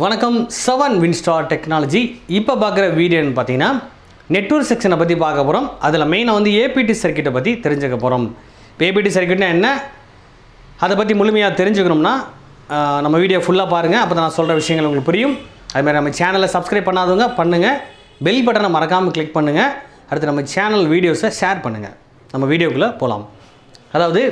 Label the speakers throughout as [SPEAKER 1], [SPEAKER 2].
[SPEAKER 1] வணக்கம் 7 Winstar technology. இப்போ பார்க்குற வீடியோன்னு பார்த்தீங்கன்னா நெட்வொர்க் செக்ஷனை பற்றி பார்க்க போகிறோம். அதில் மெயினாக வந்து ஏபிடி சர்க்கியூட்டை பற்றி தெரிஞ்சுக்க போகிறோம். ஏபிடி சர்க்கியூட்னா என்ன, அதை பற்றி முழுமையாக தெரிஞ்சுக்கணும்னா நம்ம வீடியோ ஃபுல்லாக பாருங்கள். அப்போ தான் நான் சொல்கிற விஷயங்கள் உங்களுக்கு புரியும். அதுமாதிரி நம்ம சேனலை சப்ஸ்கிரைப் பண்ணாதவங்க பண்ணுங்கள், பெல் பட்டனை மறக்காமல் கிளிக் பண்ணுங்கள். அடுத்து நம்ம சேனல் வீடியோஸை ஷேர் பண்ணுங்கள். நம்ம வீடியோக்குள்ளே போகலாம். அதாவது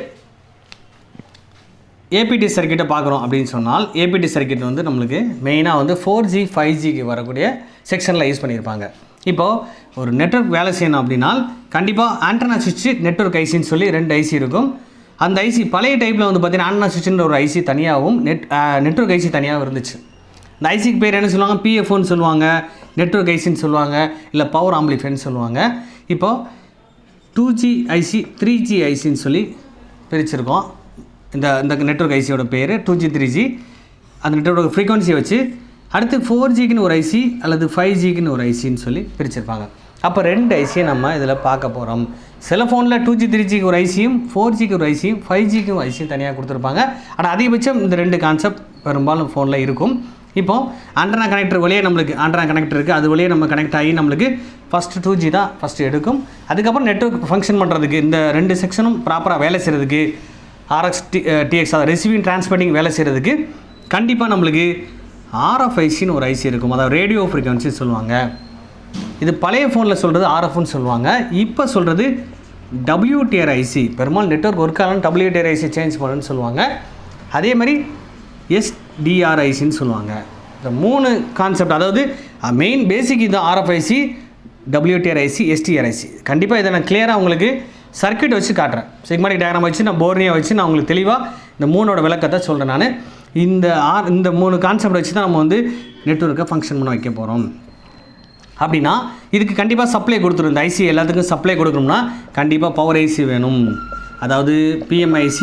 [SPEAKER 1] ஏபிடி சர்க்கியூட்டை பார்க்குறோம் அப்படின்னு சொன்னால், ஏபிடி சர்க்கியூட் வந்து நம்மளுக்கு மெயினாக வந்து 4G 5Gக்கு வரக்கூடிய செக்ஷனில் யூஸ் பண்ணியிருப்பாங்க. இப்போது ஒரு நெட்வொர்க் வேலை செய்யணும் அப்படின்னா கண்டிப்பாக ஆண்டனா சுவிட்ச் நெட்வொர்க் ஐசின்னு சொல்லி 2 ஐசி இருக்கும். அந்த ஐசி பழைய டைப்பில் வந்து பார்த்திங்கன்னா ஆண்டனா சுவிட்சுன்ற ஒரு ஐசி தனியாகவும் நெட்வொர்க் ஐசி தனியாகவும் இருந்துச்சு. இந்த ஐசிக்கு பேர் என்ன சொல்லுவாங்க, பிஎஃப்ஓன்னு சொல்லுவாங்க, நெட்வொர்க் ஐசின்னு சொல்லுவாங்க, இல்லை பவர் ஆம்பிளிஃபைன்னு சொல்லுவாங்க. இப்போது 2G ஐசி 3G ஐசின்னு சொல்லி பிரிச்சிருக்கோம். இந்த நெட்வொர்க் ஐசியோட பேர் 2G 3G. அந்த நெட்வொர்க் ஃப்ரீக்வன்சியை வச்சு அடுத்து 4Gக்குன்னு ஒரு ஐசி அல்லது 5Gக்குன்னு ஒரு ஐசின்னு சொல்லி பிரிச்சிருப்பாங்க. அப்போ 2 ஐசியை நம்ம இதில் பார்க்க போகிறோம். சில ஃபோனில் 2G 3Gக்கு ஒரு ஐசியும் 4Gக்கு ஒரு ஐசியும் 5Gக்கு ஒரு ஐசியும் தனியாக கொடுத்துருப்பாங்க. ஆனால் அதிகபட்சம் இந்த 2 கான்செப்ட் பெரும்பாலும் ஃபோனில் இருக்கும். இப்போது ஆண்டனா கனெக்டர் வழியே நம்மளுக்கு ஆண்டனா கனெக்டர் இருக்குது, அது வழியே நம்ம கனெக்ட் ஆகி நம்மளுக்கு ஃபஸ்ட்டு 2G தான் ஃபஸ்ட்டு எடுக்கும். அதுக்கப்புறம் நெட்வொர்க் ஃபங்க்ஷன் பண்ணுறதுக்கு இந்த 2 செக்ஷனும் ப்ராப்பராக வேலை செய்கிறதுக்கு RX TX அதாவது ரிசீவிங் டிரான்ஸ்மிட்டிங் வேலை செய்கிறதுக்கு கண்டிப்பாக நம்மளுக்கு RFICன்னு ஒரு ஐசி இருக்கும். அதாவது ரேடியோ ஃப்ரீக்வன்சின்னு சொல்லுவாங்க. இது பழைய ஃபோனில் சொல்கிறது RFன்னு சொல்லுவாங்க. இப்போ சொல்கிறது WTR ஐசி. பெரும்பாலும் நெட்வொர்க் ஒர்க் ஆகலாம் WTR ஐசி சேஞ்ச் பண்ணுன்னு சொல்லுவாங்க. அதே மாதிரி SDR ஐசின்னு சொல்லுவாங்க. இந்த 3 கான்செப்ட், அதாவது மெயின் பேசிக் இது RFIC, WTR IC, SDR IC. கண்டிப்பாக இதை நான் கிளியராக உங்களுக்கு சர்க்கியூட் வச்சு காட்டுறேன். சிக்மாட்டிக் டயக்ராம் வச்சு நான் போர்னியாக வச்சு நான் உங்களுக்கு தெளிவாக இந்த 3ஓட விளக்கத்தை சொல்கிறேன். நான் இந்த 3 கான்செப்ட் வச்சு தான் நம்ம வந்து நெட்வொர்க்கை ஃபங்க்ஷன் பண்ண வைக்க போகிறோம். அப்படின்னா இதுக்கு கண்டிப்பாக சப்ளை கொடுத்துரும். இந்த ஐசி எல்லாத்துக்கும் சப்ளை கொடுக்கணும்னா கண்டிப்பாக பவர் ஐசி வேணும். அதாவது PMIC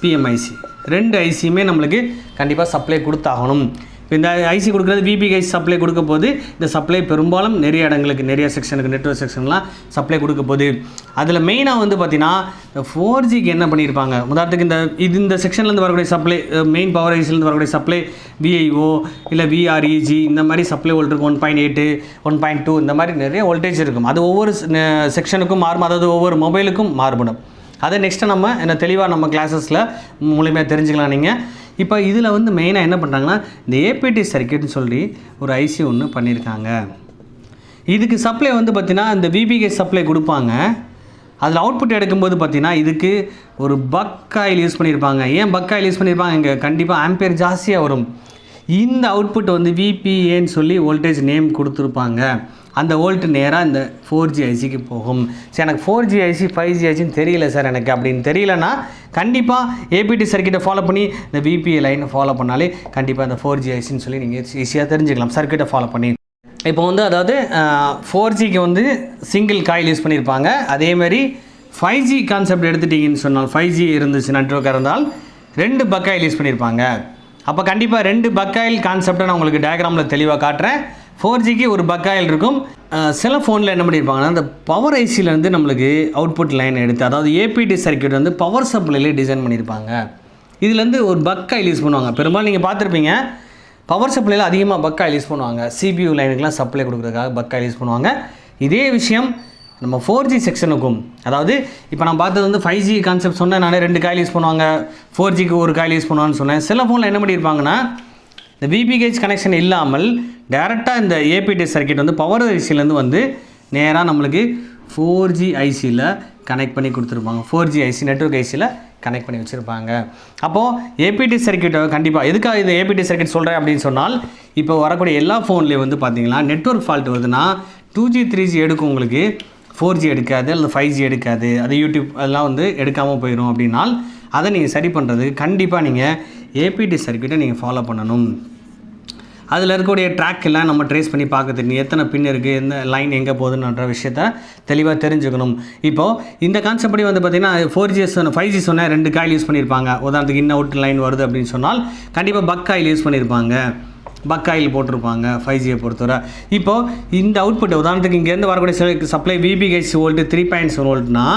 [SPEAKER 1] PMIC 2 ஐசியுமே நம்மளுக்கு கண்டிப்பாக சப்ளை கொடுத்தாகணும். இப்போ இந்த ஐசி கொடுக்குறது VP ஐசி சப்ளை கொடுக்க போது இந்த சப்ளை பெரும்பாலும் நிறைய இடங்களுக்கு, நிறைய செக்ஷனுக்கு, நெட்வொர்க் செக்ஷன்லாம் சப்ளை கொடுக்க போகுது. அதில் மெயினாக வந்து பார்த்திங்கன்னா இந்த 4Gக்கு என்ன பண்ணியிருப்பாங்க, உதாரணத்துக்கு இந்த செக்ஷன்லேருந்து வரக்கூடிய சப்ளை, மெயின் பவர் ஐசிலேருந்து வரக்கூடிய சப்ளை VIO இல்லை VREG இந்த மாதிரி சப்ளை வோல்ட் 1.8 1.2 இந்த மாதிரி நிறைய வோல்டேஜ் இருக்கும். அது ஒவ்வொரு செக்ஷனுக்கும் மாறும், அதாவது ஒவ்வொரு மொபைலுக்கும் மாறுபடும். அதை நெக்ஸ்ட்டு நம்ம என்ன தெளிவாக நம்ம கிளாஸஸில் மூலியமாக தெரிஞ்சுக்கலாம். நீங்கள் இப்போ இதில் வந்து மெயினாக என்ன பண்ணுறாங்கன்னா இந்த ஏபிடி சர்க்கியூட்னு சொல்லி ஒரு ஐசி ஒன்று பண்ணியிருக்காங்க. இதுக்கு சப்ளை வந்து பார்த்திங்கன்னா இந்த VPK சப்ளை கொடுப்பாங்க. அதில் அவுட்புட் எடுக்கும்போது பார்த்திங்கன்னா இதுக்கு ஒரு பக் ஆயில் யூஸ் பண்ணியிருப்பாங்க. ஏன் பக் ஆயில் யூஸ் பண்ணியிருப்பாங்க, இங்கே கண்டிப்பாக ஆம்பியர் ஜாஸ்தியாக வரும். இந்த அவுட்புட் வந்து VPAன்னு சொல்லி வோல்டேஜ் நேம் கொடுத்துருப்பாங்க. அந்த வோல்ட் நேராக இந்த 4G ஐசிக்கு போகும். சரி, எனக்கு 4G ஐசி 5G ஐசின்னு தெரியல சார் எனக்கு அப்படின்னு தெரியலனா கண்டிப்பாக ஏபிடி சர்க்கியூட்டை ஃபாலோ பண்ணி இந்த VPA லைனை ஃபாலோ பண்ணாலே கண்டிப்பாக இந்த 4G ஐசின்னு சொல்லி நீங்கள் ஈஸியாக தெரிஞ்சுக்கலாம் சர்க்கியூட்டை ஃபாலோ பண்ணி. இப்போ வந்து அதாவது 4Gக்கு வந்து சிங்கிள் காயில் யூஸ் பண்ணியிருப்பாங்க. அதேமாதிரி 5G கான்செப்ட் எடுத்துட்டிங்கன்னு சொன்னால் 5G இருந்துச்சு நெட்வொர்க்காக இருந்தால் 2 பக் ஆயில் யூஸ் பண்ணியிருப்பாங்க. அப்போ கண்டிப்பாக 2 பக் ஆயில் கான்செப்டை நான் உங்களுக்கு டயக்ராமில் தெளிவாக காட்டுறேன். 4Gக்கு ஒரு பக் ஆயில் இருக்கும். சில ஃபோனில் என்ன பண்ணியிருப்பாங்கன்னா அந்த பவர் ஐசிலேருந்து நம்மளுக்கு அவுட்புட் லைன் எடுத்து, அதாவது ஏபிடி சர்க்கியூட் வந்து பவர் சப்ளைலே டிசைன் பண்ணியிருப்பாங்க. இதுலேருந்து ஒரு பக் ஆயில் யூஸ் பண்ணுவாங்க. பெரும்பாலும் நீங்கள் பார்த்துருப்பீங்க, பவர் சப்ளையில் அதிகமாக பக் ஆயில் யூஸ் பண்ணுவாங்க. CPU லைனுக்கெலாம் சப்ளை கொடுக்குறதுக்காக பக் ஆயில் யூஸ் பண்ணுவாங்க. இதே விஷயம் நம்ம 4G செக்ஷனுக்கும், அதாவது இப்போ நான் பார்த்தது வந்து 5G கான்செப்ட் சொன்னேன். நானே 2 காயில் யூஸ் பண்ணுவாங்க, 4Gக்கு ஒரு காயில் யூஸ் பண்ணுவான்னு சொன்னேன். சில ஃபோனில் என்ன பண்ணியிருப்பாங்கன்னா இந்த VPH கனெக்ஷன் இல்லாமல் டேரெக்டாக இந்த ஏபிடி சர்க்கியூட் வந்து பவர் ஐசிலேருந்து வந்து நேராக நம்மளுக்கு 4G ஐசியில் கனெக்ட் பண்ணி கொடுத்துருப்பாங்க. 4G ஐசி நெட்வொர்க் ஐசியில் கனெக்ட் பண்ணி வச்சுருப்பாங்க. அப்போது ஏபிடி சர்க்கியூட்டை கண்டிப்பாக எதுக்காக இந்த ஏபிடி சர்க்கியூட் சொல்கிறேன் அப்படின்னு சொன்னால், இப்போ வரக்கூடிய எல்லா ஃபோன்லேயும் வந்து பார்த்திங்கன்னா நெட்வொர்க் ஃபால்ட் வருதுன்னா 2G 3G எடுக்கும், உங்களுக்கு 4G எடுக்காது அல்லது 5G எடுக்காது. அது யூடியூப் அதெல்லாம் வந்து எடுக்காமல் போயிடும். அப்படின்னால் அதை நீங்கள் சரி பண்ணுறதுக்கு கண்டிப்பாக நீங்கள் ஏபிடி சர்க்கியூட்டை நீங்கள் ஃபாலோ பண்ணணும். அதில் இருக்கக்கூடிய ட்ராக் எல்லாம் நம்ம ட்ரேஸ் பண்ணி பார்க்க தெரியும், எத்தனை பின் இருக்குது, எந்த லைன் எங்கே போகுதுன்ற விஷயத்த தெளிவாக தெரிஞ்சுக்கணும். இப்போது இந்த கான்செப்ட் படி வந்து பார்த்திங்கன்னா 4G 5G சொன்னால் 2 காயில் யூஸ் பண்ணியிருப்பாங்க. உதாரணத்துக்கு இன் அவுட் லைன் வருது அப்படின்னு சொன்னால் கண்டிப்பாக பக் ஆயில் யூஸ் பண்ணியிருப்பாங்க, பக் ஆயில் போட்டிருப்பாங்க 5Gயை பொறுத்தவரை. இப்போது இந்த அவுட்புட் உதாரணத்துக்கு இங்கேருந்து வரக்கூடிய சப்ளை VPH வோல்ட் 3.7 வோல்ட்னா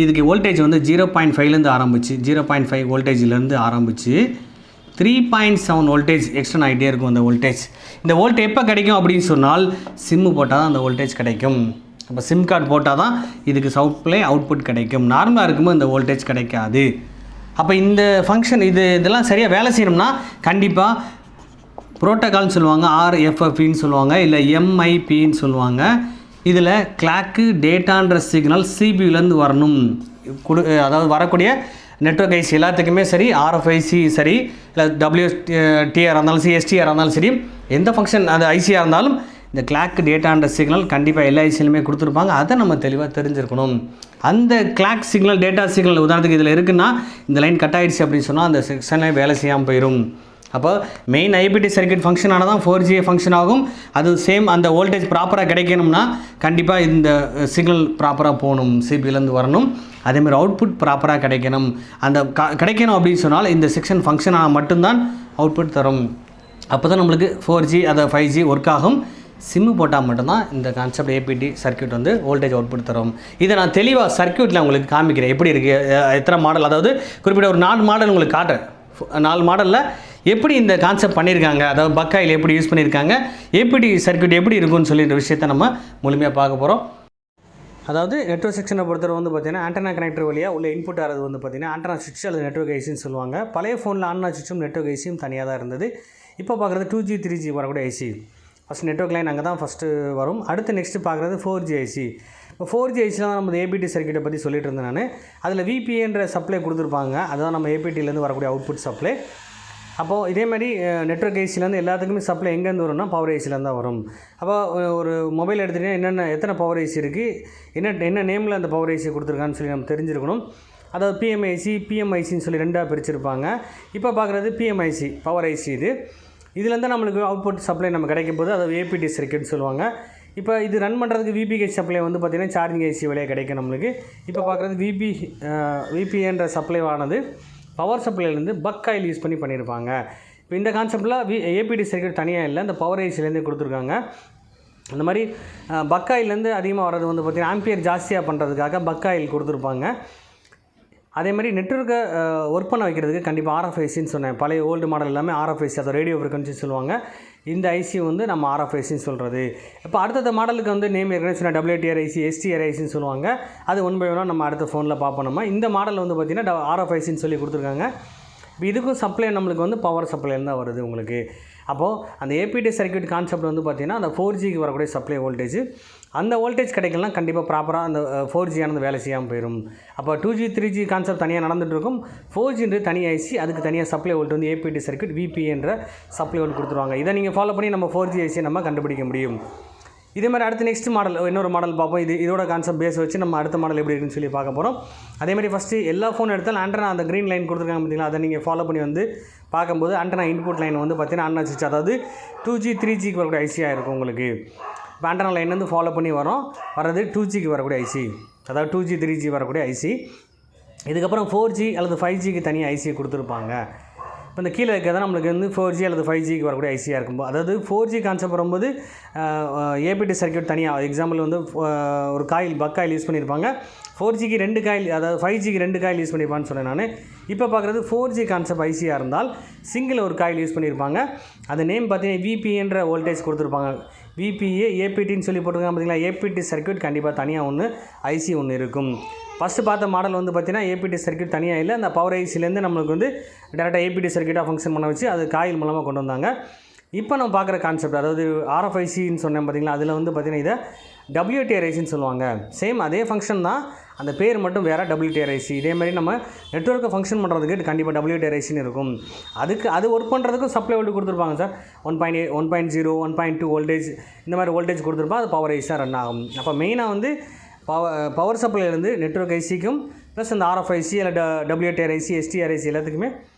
[SPEAKER 1] இதுக்கு வோல்டேஜ் வந்து 0.5லேருந்து ஆரம்பிச்சு 0.5 வோல்டேஜ்லேருந்து ஆரம்பித்து 3.7 வோல்டேஜ் எக்ஸ்டர்ன் ஆகிட்டே இருக்கும் அந்த வோல்டேஜ். இந்த வோல்ட் எப்போ கிடைக்கும் அப்படின்னு சொன்னால் சிம்மு போட்டால் தான் அந்த வோல்டேஜ் கிடைக்கும். அப்போ சிம் கார்டு போட்டால் தான் இதுக்கு சப்ளை அவுட்புட் கிடைக்கும். நார்மலாக இருக்கும்போது இந்த வோல்டேஜ் கிடைக்காது. அப்போ இந்த ஃபங்க்ஷன் இதெல்லாம் சரியாக வேலை செய்யணும்னா கண்டிப்பாக ப்ரோட்டோகால்னு சொல்லுவாங்க, RFFன்னு சொல்லுவாங்க, இல்லை MIPன்னு சொல்லுவாங்க. இதில் கிளாக்கு டேட்டான்ற சிக்னல் CPUலேருந்து வரணும். அதாவது வரக்கூடிய நெட்வொர்க் ஐசி எல்லாத்துக்குமே சரி, RFIC சரி, இல்லை WTR இருந்தாலும் சரி, STR இருந்தாலும் சரி, எந்த ஃபங்க்ஷன் அந்த ஐசியாக இருந்தாலும் இந்த கிளாக் டேட்டான்ற சிக்னல் கண்டிப்பாக எல்லா ஐசியிலுமே கொடுத்துருப்பாங்க. அதை நம்ம தெளிவாக தெரிஞ்சிருக்கணும். அந்த கிளாக் சிக்னல் டேட்டா சிக்னல் உதாரணத்துக்கு இதில் இருக்குன்னா இந்த லைன் கட் ஆகிடுச்சு அப்படின்னு சொன்னால் அந்த செக்ஷன்லேயே வேலை செய்யாமல் போயிடும். அப்போ மெயின் ஐபிடி சர்க்யூட் ஃபங்க்ஷன் ஆனால் தான் 4G ஃபங்க்ஷன் ஆகும். அது சேம் அந்த வோல்டேஜ் ப்ராப்பராக கிடைக்கணும்னா கண்டிப்பாக இந்த சிக்னல் ப்ராப்பராக போகணும், சிபிலேருந்து வரணும். அதேமாதிரி அவுட்புட் ப்ராப்பராக கிடைக்கணும். அந்த கிடைக்கணும் அப்படின்னு சொன்னால் இந்த செக்ஷன் ஃபங்க்ஷன் ஆனால் மட்டும்தான் அவுட்புட் தரும். அப்போ தான் நம்மளுக்கு 4G அதை 5G ஒர்க் ஆகும். சிம்மு போட்டால் மட்டும்தான் இந்த கான்செப்ட் ஏபிடி சர்க்யூட் வந்து வோல்டேஜ் அவுட்புட் தரும். இதை நான் தெளிவாக சர்க்யூட்டில் உங்களுக்கு காமிக்கிறேன் எப்படி இருக்குது, எத்தனை மாடல், அதாவது குறிப்பிட்ட ஒரு 4 மாடல் உங்களுக்கு காட்டுறேன். 4 மாடலில் எப்படி இந்த கான்செப்ட் பண்ணியிருக்காங்க, அதாவது பக்காயில் எப்படி யூஸ் பண்ணியிருக்காங்க, ஏபிடி சர்க்யூட் எப்படி இருக்குன்னு சொல்லின்ற விஷயத்தை நம்ம முழுமையாக பார்க்க போகிறோம். அதாவது நெட்வொர்க் செக்ஷனை பொறுத்தவரை வந்து பார்த்திங்கன்னா ஆண்டனா கனெக்டர் வழியாக உள்ள இன்புட் ஆகிறது வந்து பார்த்திங்கன்னா ஆண்டனா சுவிட்ச் அல்லது நெட்வொர்க் ஐசின்னு சொல்லுவாங்க. பழைய ஃபோனில் ஆண்டனா சுவிட்சும் நெட்வொர்க் ஐசியும் தனியாக தான் இருந்தது. இப்போ பார்க்குறது 2G 3G வரக்கூடிய ஐசி. ஃபஸ்ட் நெட்வொர்க் லைன் அங்கே தான் ஃபஸ்ட்டு வரும். அடுத்து நெக்ஸ்ட்டு பார்க்குறது 4G ஐசி. இப்போ 4G ஐசியில் தான் நம்ம ஏபிடி சர்க்யூட்டை பற்றி சொல்லிட்டு இருந்தேன் நான். அதில் VPAன்ற சப்ளை கொடுத்துருப்பாங்க. அதுதான் நம்ம ஏபிடிலேருந்து வரக்கூடிய அவுட்புட் சப்ளை. அப்போது இதேமாதிரி நெட்வொர்க் ஐசிலேருந்து எல்லாத்துக்குமே சப்ளை எங்கேருந்து வரும்னா பவர் ஐசிலேருந்து தான் வரும். அப்போ ஒரு மொபைல் எடுத்துகிட்டிங்கன்னா எத்தனை பவர் ஐசி இருக்குது, என்ன நேமில் அந்த பவர் ஐசி கொடுத்துருக்கான்னு சொல்லி நம்ம தெரிஞ்சிருக்கணும். அதாவது PMIC PMICன்னு சொல்லி 2ஆக பிரிச்சுருப்பாங்க. இப்போ பார்க்குறது PMIC பவர் ஐசி. இதுலேருந்து நம்மளுக்கு அவுட்புட் சப்ளை நம்ம கிடைக்கும் போது அதை ஏபிடி சர்க்யூட்னு சொல்லுவாங்க. இப்போ இது ரன் பண்ணுறதுக்கு VPH சப்ளை வந்து பார்த்திங்கன்னா சார்ஜிங் ஐசி வழியாக கிடைக்கும் நம்மளுக்கு. இப்போ பார்க்குறது VPAன்ற சப்ளை ஆனது பவர் சப்ளைலேருந்து பக் ஆயில் யூஸ் பண்ணியிருப்பாங்க. இப்போ இந்த கான்செப்டில் ஏபிடி சர்க்யூட் தனியாக இல்லை, இந்த பவர் ஐசிலேருந்து கொடுத்துருக்காங்க. அந்த மாதிரி பக் ஆயிலேருந்து அதிகமாக வர்றது வந்து பார்த்திங்கன்னா ஆம்பியர் ஜாஸ்தியாக பண்ணுறதுக்காக பக் ஆயில் கொடுத்துருப்பாங்க. அதேமாதிரி நெட்வொர்க்கை ஒர்க் பண்ண வைக்கிறதுக்கு கண்டிப்பாக RFICன்னு சொன்னேன். பழைய ஓல்டு மாடல் எல்லாமே RFIC, அதை ரேடியோ ஃப்ரீக்வன்சின்னு சொல்லுவாங்க. இந்த ஐசி வந்து நம்ம RFICன்னு சொல்கிறது. இப்போ அடுத்த மாடலுக்கு வந்து நேம் ஏற்கனவே சொன்ன WTR ஐசி, STR ஐசின்னு சொல்லுவாங்க. அது 1 by 1 நம்ம அடுத்த ஃபோனில் பார்ப்போம். நம்ம இந்த மாடல் வந்து பார்த்திங்கன்னா RFICன்னு சொல்லி கொடுத்துருக்காங்க. இப்போ இதுக்கும் சப்ளை நம்மளுக்கு வந்து பவர் சப்ளைலேருந்து தான் வருது உங்களுக்கு. அப்போது அந்த ஏபிடி சர்க்யூட் கான்செப்ட் வந்து பார்த்திங்கன்னா அந்த 4Gக்கு வரக்கூடிய சப்ளை வோல்டேஜ், அந்த வோல்டேஜ் கிடைக்கலாம் கண்டிப்பாக ப்ராப்பராக அந்த 4G ஆனது வேலை செய்யாமல் போயிடும். அப்போ 2G 3G கான்செப்ட் தனியாக நடந்துகிட்ருக்கும். 4Gன்றது தனி ஐசி, அதுக்கு தனியாக சப்ளை வோல்ட் வந்து ஏபிடி சர்க்யூட் VPAன்ற சப்ளை வோல்ட் கொடுத்துருவாங்க. இதை நீங்கள் ஃபாலோ பண்ணி நம்ம 4G ஐசியை நம்ம கண்டுபிடிக்க முடியும். இதே மாதிரி அடுத்து நெக்ஸ்ட் மாடல் இன்னொரு மாடல் பார்ப்போம். இதோட கான்செப்ட் பேஸ் வச்சு நம்ம அடுத்த மாடல் எப்படி இருக்குன்னு சொல்லி பார்க்க போகிறோம். அதேமாதிரி ஃபஸ்ட்டு எல்லா ஃபோன் எடுத்தாலும் ஆண்டனா அந்த க்ரீன் லைன் கொடுத்துருக்காங்க பார்த்தீங்களா, அதை நீங்கள் ஃபாலோ பண்ணி வந்து பார்க்கும்போது ஆண்டனா இன்புட் லைன் வந்து பார்த்தீங்கன்னா ஆண்டனா சுவிட்ச், அதாவது 2G 3Gக்கு வரக்கூடிய ஐசியாக இருக்கும் உங்களுக்கு. இப்போ ஆண்டனா லைன் வந்து ஃபாலோ பண்ணி வர்றது 2Gக்கு வரக்கூடிய ஐசி, அதாவது 2G 3G வரக்கூடிய ஐசி. இதுக்கப்புறம் 4G அல்லது 5Gக்கு தனியாக ஐசி கொடுத்துருப்பாங்க. இப்போ இந்த கீழே இருக்கிறதா நம்மளுக்கு வந்து 4G அல்லது 5Gக்கு வரக்கூடிய ஐசியாக இருக்கும்போது, அதாவது 4G கான்செப்ட் வரும்போது ஏபிடி சர்க்யூட் தனியாக, எக்ஸாம்பிள் வந்து ஒரு காயில் பக் ஆயில் யூஸ் பண்ணியிருப்பாங்க. 4Gக்கு 2 காயில், அதாவது 5Gக்கு 2 காயில் யூஸ் பண்ணியிருப்பான்னு சொன்னேன் நான். இப்போ பார்க்குறது 4G கான்செப்ட் ஐசியாக இருந்தால் சிங்கிள் ஒரு காயில் யூஸ் பண்ணியிருப்பாங்க. அது நேம் பார்த்தீங்கன்னா VPAன்ற வோல்டேஜ் கொடுத்துருப்பாங்க. VPA ஏபிடின்னு சொல்லி போட்டிருக்காங்க பார்த்தீங்களா. ஏபிடி சர்க்யூட் கண்டிப்பாக தனியாக ஒன்று ஐசி ஒன்று இருக்கும். ஃபஸ்ட்டு பார்த்த மாடல் வந்து பார்த்திங்கன்னா ஏபிடி சர்க்யூட் தனியாக இல்லை, அந்த பவர் ஐசிலேருந்து நம்மளுக்கு வந்து டேரெக்டாக ஏபிடி சர்க்யூட்டாக ஃபங்க்ஷன் பண்ண வச்சு அது காயில் மூலமாக கொண்டு வந்தாங்க. இப்போ நம்ம பார்க்குற கான்செப்ட், அதாவது RFICன்னு சொன்னேன் பார்த்திங்களா, அதில் வந்து பார்த்திங்கன்னா இதை WTR ஐசின்னு சொல்லுவாங்க. சேம் அதே ஃபங்க்ஷன் தான், அந்த பேர் மட்டும் வேறு WTR ஐசி. இதேமாதிரி நம்ம நெட்வொர்க்கை ஃபங்க்ஷன் பண்ணுறதுக்கு கண்டிப்பாக WTR ஐசின்னு இருக்கும். அது ஒர்க் பண்ணுறதுக்கும் சப்ளை வோல்ட் கொடுத்துருப்பாங்க சார். 1.8 1.0 1.2 வோல்டேஜ் இந்த மாதிரி வோல்டேஜ் கொடுத்துருப்பா, அது பவர் ஐசி தான் ரன் ஆகும். அப்போ மெயினாக வந்து பவர் சப்ளைலேருந்து நெட்வொர்க் ஐசிக்கும் ப்ளஸ் அந்த RFIC அல்ல WTR ஐசி STR ஐசி எல்லாத்துக்குமே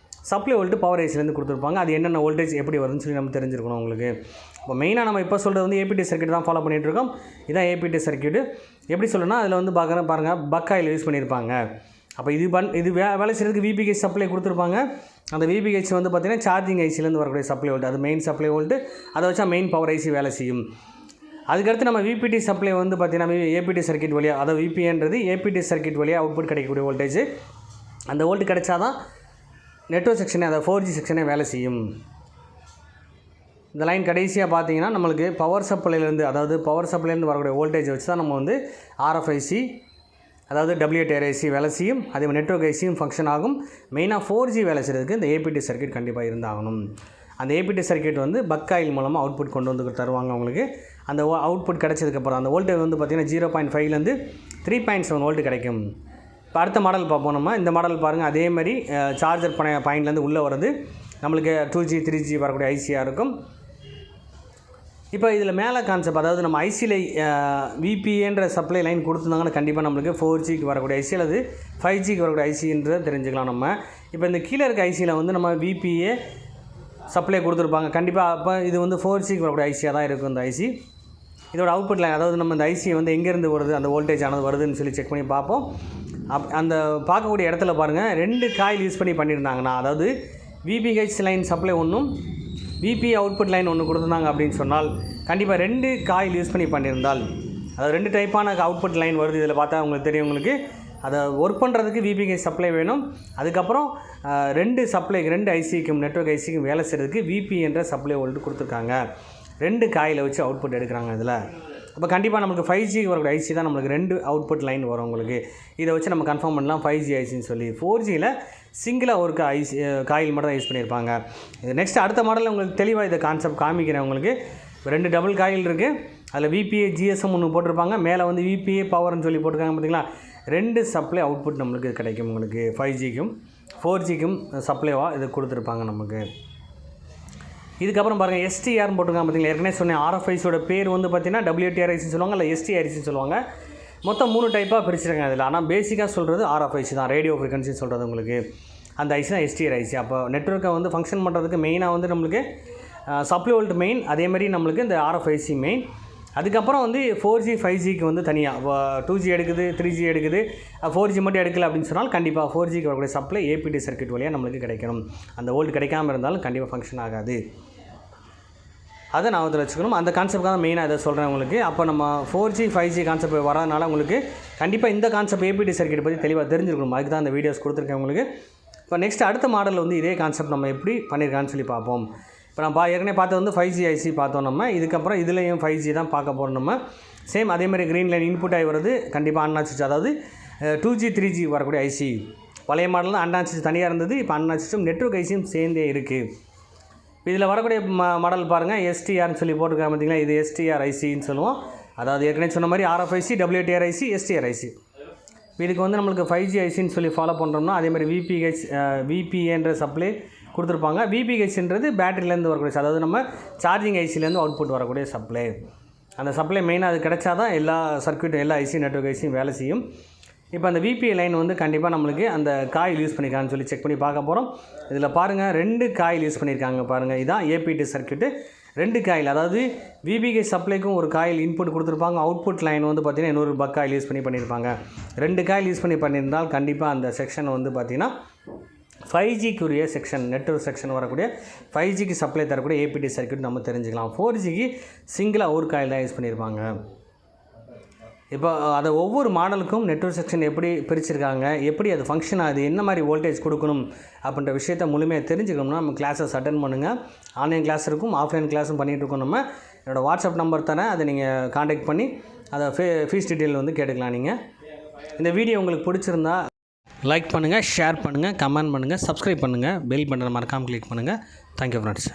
[SPEAKER 1] சப்ளை வோல்ட்டு பவர் ஐசிலேருந்து கொடுத்துருப்பாங்க. அது என்னென்ன வோல்டேஜ் எப்படி வருதுன்னு சொல்லி நம்ம தெரிஞ்சிருக்கணும் உங்களுக்கு. இப்போ மெயினாக நம்ம இப்போ சொல்கிறது வந்து ஏபிடி சர்க்யூட் தான் ஃபாலோ பண்ணிகிட்ருக்கோம். இதான் ஏபிடி சர்க்யூட்டு. எப்படி சொல்லணும்னா அதில் வந்து பாருங்கள் பக் ஆயில் யூஸ் பண்ணியிருப்பாங்க. அப்போ இது வேலை செய்கிறதுக்கு VPH சப்ளை கொடுத்துருப்பாங்க. அந்த VPH வந்து பார்த்திங்கன்னா சார்ஜிங் ஐசிலேருந்து வரக்கூடிய சப்ளை வோல்ட், அது மெயின் சப்ளை வோல்ட்டு. அதை வச்சா மெயின் பவர் ஐசி வேலை செய்யும். அதுக்கடுத்து நம்ம VPT சப்ளை வந்து பார்த்திங்கன்னா ஏபிடி சர்க்யூட் வழியாக, அதாவது VPAன்றது ஏபிடி சர்க்யூட் வழியாக அவுட்புட் கிடைக்கக்கூடிய வோல்டேஜ். அந்த வோல்ட் கிடைச்சாதான் நெட்வொர்க் செக்ஷனே அதாவது 4G செக்ஷனே வேலை செய்யும். இந்த லைன் கடைசியாக பார்த்தீங்கன்னா நம்மளுக்கு பவர் சப்ளைலேருந்து வரக்கூடிய வோல்டேஜ் வச்சு தான் நம்ம வந்து RFIC அதாவது WATRIC வேலை செய்யும். அதே மாதிரி நெட்வொர்க் ஐசியும் ஃபங்க்ஷன் ஆகும். மெயினாக 4G வேலை செய்கிறதுக்கு இந்த APT சர்க்யூட் கண்டிப்பாக இருந்தாகணும். அந்த APT சர்க்யூட் வந்து பக் காயில் மூலமாக அவுட்புட் கொண்டு வந்து தருவாங்க உங்களுக்கு. அந்த அவுட்புட் கிடச்சதுக்கப்புறம் அந்த வோல்டேஜ் வந்து பார்த்திங்கன்னா 0.5லேருந்து 3.7 வோல்ட் கிடைக்கும். இப்போ அடுத்த மாடல் பார்ப்போம். நம்ம இந்த மாடல் பாருங்கள். அதே மாதிரி சார்ஜர் பாயிண்ட்லேருந்து உள்ளே வருது. நம்மளுக்கு 2G 3G வரக்கூடிய ஐசியாக இருக்கும். இப்போ இதில் மேலே கான்செப்ட் அதாவது நம்ம ஐசியில் VPAன்ற சப்ளை லைன் கொடுத்துருந்தாங்கன்னா கண்டிப்பாக நம்மளுக்கு 4Gக்கு வரக்கூடிய ஐசி அல்லது 5Gக்கு வரக்கூடிய ஐசின்றதை தெரிஞ்சுக்கலாம் நம்ம. இப்போ இந்த கீழே இருக்க ஐசியில் வந்து நம்ம VPA சப்ளை கொடுத்துருப்பாங்க கண்டிப்பாக. அப்போ இது வந்து 4Gக்கு வரக்கூடிய ஐசியாக தான் இருக்கும் இந்த ஐசி. இதோட அவுட்புட் லைன் அதாவது நம்ம இந்த ஐசி வந்து எங்கேருந்து வருது அந்த வோல்டேஜ் ஆனது வருதுன்னு சொல்லி செக் பண்ணி பார்ப்போம். அந்த பார்க்கக்கூடிய இடத்துல பாருங்கள் 2 காயில் யூஸ் பண்ணியிருந்தாங்கன்னா அதாவது VPH லைன் சப்ளை ஒன்றும் VPA அவுட்புட் லைன் ஒன்று கொடுத்துருந்தாங்க அப்படின்னு சொன்னால் கண்டிப்பாக 2 காயில் யூஸ் பண்ணியிருந்தால் அதாவது 2 டைப்பான அவுட்புட் லைன் வருது. இதில் பார்த்தா உங்களுக்கு தெரியும். உங்களுக்கு அதை ஒர்க் பண்ணுறதுக்கு VPH சப்ளை வேணும். அதுக்கப்புறம் 2 ஐசிக்கும் நெட்வொர்க் ஐசிக்கும் வேலை செய்கிறதுக்கு VPA என்ற சப்ளை வோல்ட் கொடுத்துருக்காங்க. 2 காயில் வச்சு அவுட்புட் எடுக்கிறாங்க இதில். அப்போ கண்டிப்பாக நம்மளுக்கு 5G வரக்கூடிய ஐசி தான் நம்மளுக்கு 2 அவுட்புட் லைன் வரும் உங்களுக்கு. இதை வச்சு நம்ம கன்ஃபார்ம் பண்ணலாம் 5G ஐசின்னு சொல்லி. 4Gயில் சிங்கிளாக ஒரு காயில் மட்டும் தான் யூஸ் பண்ணியிருப்பாங்க. இது நெக்ஸ்ட் அடுத்த மாடலில் உங்களுக்கு தெளிவாக இதை கான்செப்ட் காமிக்கிறேன் உங்களுக்கு. 2 டபுள் காயில் இருக்குது. அதில் VPA GSM ஒன்று போட்டிருப்பாங்க. மேலே வந்து VPA பவர்னு சொல்லி போட்டிருக்காங்க பார்த்தீங்களா. 2 சப்ளை அவுட்புட் நம்மளுக்கு கிடைக்கும் உங்களுக்கு. 5Gக்கும் 4Gக்கும் சப்ளைவாக இது கொடுத்துருப்பாங்க நமக்கு. இதுக்கப்புறம் பாருங்கள் STRன்னு போட்டிருக்காங்க பார்த்தீங்களா. ஏற்கனவே சொன்னேன் RFICயோட பேர் வந்து பார்த்தீங்கன்னா WATRICன்னு சொல்லுவாங்க இல்லை STRICன்னு சொல்லுவாங்க. மொத்தம் 3 டைப்பாக பிரிச்சுருக்காங்க அதில். ஆனால் பேசிக்காக சொல்கிறது RFIC தான், ரேடியோ ஃப்ரீக்வன்சின்னு சொல்கிறது உங்களுக்கு. அந்த ஐசி தான் STRIC. அப்போ நெட்வொர்க்கை வந்து ஃபங்க்ஷன் பண்ணுறதுக்கு மெயினாக வந்து நம்மளுக்கு சப்ளை வோல்ட் மெயின், அதேமாதிரி நம்மளுக்கு இந்த RFIC மெயின். அதுக்கப்புறம் வந்து 4G 5Gக்கு வந்து தனியாக 2G எடுக்குது 3G எடுக்குது 4G மட்டும் எடுக்கல அப்படின்னு சொன்னால் கண்டிப்பாக 4Gக்கு வரக்கூடிய சப்ளை APT சர்க்யூட் வழியாக நம்மளுக்கு கிடைக்கணும். அந்த வோல்ட் கிடைக்காமல் இருந்தாலும் கண்டிப்பாக ஃபங்க்ஷன் ஆகாது. அதை நான் அதில் வச்சுக்கணும். அந்த கான்செப்ட் தான் மெயினாக இதை சொல்கிறேன் உங்களுக்கு. அப்போ நம்ம 4G 5G கான்செப்ட் வரதுனால உங்களுக்கு கண்டிப்பாக இந்த கான்செப்ட் APT சர்க்யூட் பற்றி தெளிவாக தெரிஞ்சிருக்கணும். அதுக்கு தான் அந்த வீடியோஸ் கொடுத்துருக்கேன் உங்களுக்கு. இப்போ நெக்ஸ்ட் அடுத்த மாடல் வந்து இதே கான்செப்ட் நம்ம எப்படி பண்ணியிருக்கான்னு சொல்லி பார்ப்போம். இப்போ நம்ம ஏற்கனவே பார்த்தது வந்து 5G ஐசி பார்த்தோம் நம்ம. இதுக்கப்புறம் இதுலேயும் 5G தான் பார்க்க போகிறோம் நம்ம. சேம் அதேமாதிரி க்ரீன் லைன் இன்புட் ஆகி வருது கண்டிப்பாக அன்ஆச்சிச்சு. அதாவது 2G 3G வரக்கூடிய ஐசி. பழைய மாடலில் தான் அன்ஆச்சிச்சு தனியாக இருந்தது. இப்போ அன்ஆச்சிச்சும் நெட்வொர்க் ஐசியும் சேர்ந்தே இருக்குது. இதில் வரக்கூடிய மாடல் பாருங்கள் STRன்னு சொல்லி போட்டிருக்காங்க பார்த்தீங்களா. இது STRICன்னு சொல்லுவோம். அதாவது ஏற்கனவே சொன்ன மாதிரி RFIC WATRIC STRIC. இதுக்கு வந்து நம்மளுக்கு 5G ஐசின்னு சொல்லி ஃபாலோ பண்ணுறோம்னா அதேமாதிரி VPAன்ற சப்ளை கொடுத்துருப்பாங்க. VPHன்றது பேட்டரியிலேருந்து வரக்கூடிய அதாவது நம்ம சார்ஜிங் ஐசிலேருந்து அவுட்புட் வரக்கூடிய சப்ளை. அந்த சப்ளை மெயினாக அது கிடைச்சா தான் எல்லா சர்க்யூட்டும் எல்லா ஐசி நெட்வொர்க் ஐசியும் வேலை செய்யும். இப்போ அந்த VPA லைன் வந்து கண்டிப்பாக நம்மளுக்கு அந்த காயில் யூஸ் பண்ணியிருக்காங்கன்னு சொல்லி செக் பண்ணி பார்க்க போகிறோம். இதில் பாருங்கள் 2 காயில் யூஸ் பண்ணியிருக்காங்க பாருங்கள். இதான் APT சர்க்யூட்டு. 2 காயில் அதாவது VPH சப்ளைக்கும் ஒரு காயில் இன்புட் கொடுத்துருப்பாங்க. அவுட்புட் லைன் வந்து பார்த்திங்கன்னா இன்னொரு பக் காயில் யூஸ் பண்ணியிருப்பாங்க. 2 காயில் யூஸ் பண்ணியிருந்தால் கண்டிப்பாக அந்த செக்ஷன் வந்து பார்த்திங்கன்னா 5Gக்குரிய செக்ஷன் நெட்வொர்க் செக்ஷன் வரக்கூடிய 5Gக்கு சப்ளை தரக்கூடிய APT சர்க்யூட் நம்ம தெரிஞ்சுக்கலாம். 4Gக்கு சிங்கிளாக ஒரு காயில் தான் யூஸ் பண்ணியிருப்பாங்க. இப்போ அதை ஒவ்வொரு மாடலுக்கும் நெட்வொர்க் செக்ஷன் எப்படி பிரிச்சிருக்காங்க, எப்படி அது ஃபங்க்ஷன் ஆகுது, என்ன மாதிரி வோல்டேஜ் கொடுக்கணும் அப்படின்ற விஷயத்தை முழுமையாக தெரிஞ்சுக்கணும்னா நம்ம கிளாஸஸ் அட்டன் பண்ணுங்கள். ஆன்லைன் கிளாஸ் இருக்கும், ஆஃப்லைன் கிளாஸும் பண்ணிகிட்ருக்கோம். நம்ம என்னோடய வாட்ஸ்அப் நம்பர் தரேன். அதை நீங்கள் காண்டாக்ட் பண்ணி அதை ஃபீஸ் டீட்டெயில் வந்து கேட்டுக்கலாம். நீங்கள் இந்த வீடியோ உங்களுக்கு பிடிச்சிருந்தா லைக் பண்ணுங்கள், ஷேர் பண்ணுங்கள், கமெண்ட் பண்ணுங்கள், சப்ஸ்கிரைப் பண்ணுங்கள், பெல் பட்டனை மறக்காமல் கிளிக் பண்ணுங்கள். Thank you friends.